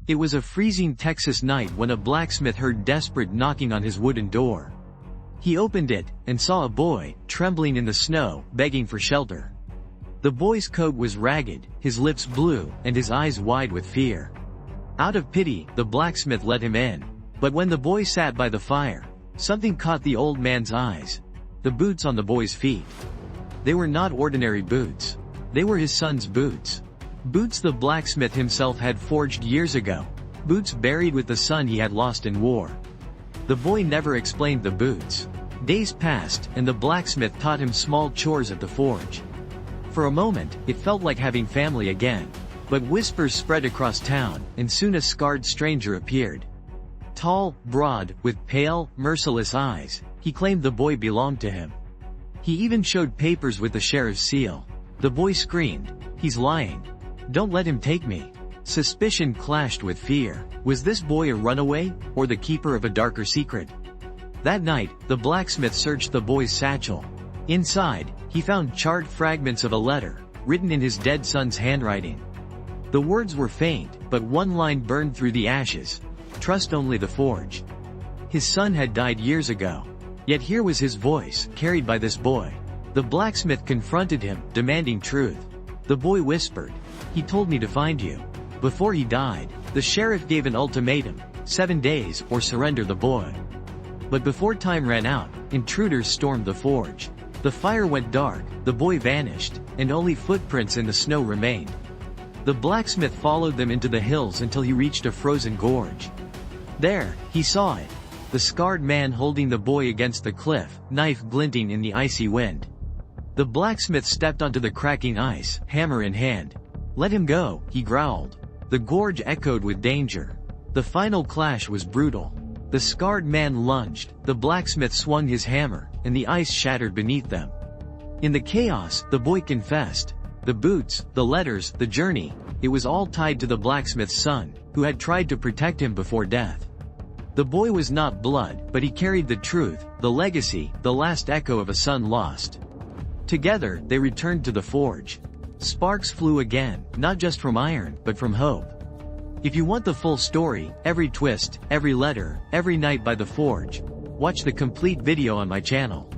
It was a freezing Texas night when a blacksmith heard desperate knocking on his wooden door. He opened it, and saw a boy, trembling in the snow, begging for shelter. The boy's coat was ragged, his lips blue, and his eyes wide with fear. Out of pity, the blacksmith let him in. But when the boy sat by the fire, something caught the old man's eyes. The boots on the boy's feet. They were not ordinary boots. They were his son's boots. Boots the blacksmith himself had forged years ago. Boots buried with the son he had lost in war. The boy never explained the boots. Days passed, and the blacksmith taught him small chores at the forge. For a moment, it felt like having family again. But whispers spread across town, and soon a scarred stranger appeared. Tall, broad, with pale, merciless eyes, he claimed the boy belonged to him. He even showed papers with the sheriff's seal. The boy screamed, "He's lying. Don't let him take me." Suspicion clashed with fear. Was this boy a runaway, or the keeper of a darker secret? That night, the blacksmith searched the boy's satchel. Inside, he found charred fragments of a letter, written in his dead son's handwriting. The words were faint, but one line burned through the ashes. "Trust only the forge." His son had died years ago. Yet here was his voice, carried by this boy. The blacksmith confronted him, demanding truth. The boy whispered, "He told me to find you." Before he died, the sheriff gave an ultimatum, 7 days or surrender the boy. But before time ran out, intruders stormed the forge. The fire went dark, the boy vanished, and only footprints in the snow remained. The blacksmith followed them into the hills until he reached a frozen gorge. There, he saw it. The scarred man holding the boy against the cliff, knife glinting in the icy wind. The blacksmith stepped onto the cracking ice, hammer in hand. "Let him go," he growled. The gorge echoed with danger. The final clash was brutal. The scarred man lunged, the blacksmith swung his hammer, and the ice shattered beneath them. In the chaos, the boy confessed. The boots, the letters, the journey, it was all tied to the blacksmith's son, who had tried to protect him before death. The boy was not blood, but he carried the truth, the legacy, the last echo of a son lost. Together, they returned to the forge. Sparks flew again, not just from iron, but from hope. If you want the full story, every twist, every letter, every night by the forge, watch the complete video on my channel.